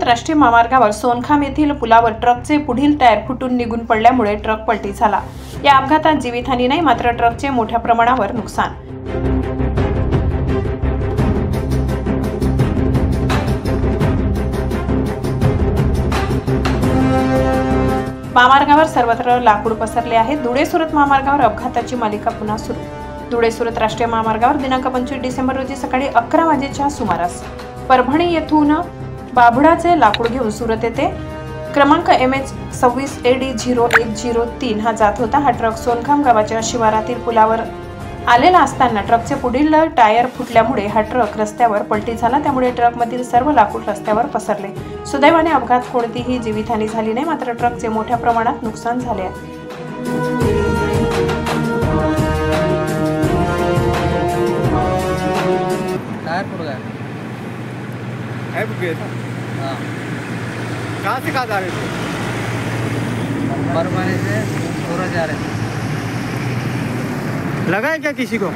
राष्ट्रीय महामार्गावर सोनखाम येथील पुलावर ट्रकचे पुढील टायर फुटून निघून पडल्यामुळे ट्रक पलटी झाला। या अपघातात जीवितहानी नाही, मात्र ट्रकचे मोठ्या प्रमाणावर नुकसान। महामार्गावर सर्वत्र लाकूड पसरले आहे। धुळे सुरत महामार्गावर अपघाताची मालिका पुन्हा सुरू। धुळे सुरत राष्ट्रीय महामार्गावर दिनांक 25 डिसेंबर रोजी सकाळी 11 वाजेच्या सुमारास परभणी येथून बाभळाचे लाकूड घेऊन सुरत येथे क्रमांक MH 26 AD 0103 हा जात होता। हा ट्रक सोनखाम गावाच्या शिवारातील पुलावर आलेला असताना ट्रकचे पुढील टायर फुटल्यामुळे हा ट्रक रस्त्यावर पलटी झाला। त्यामुळे ट्रकमधील सर्व लाकूड रस्त्यावर पसरले। सुदैवाने अपघात कोणतीही जीवितहानी झाली नाही, मात्र ट्रकचे मोठ्या प्रमाणात नुकसान झाले आहे। कहाँ से कहाँ जा रहे थे? परभणी से सूरत जा रहे थे। लगा है क्या किसी को?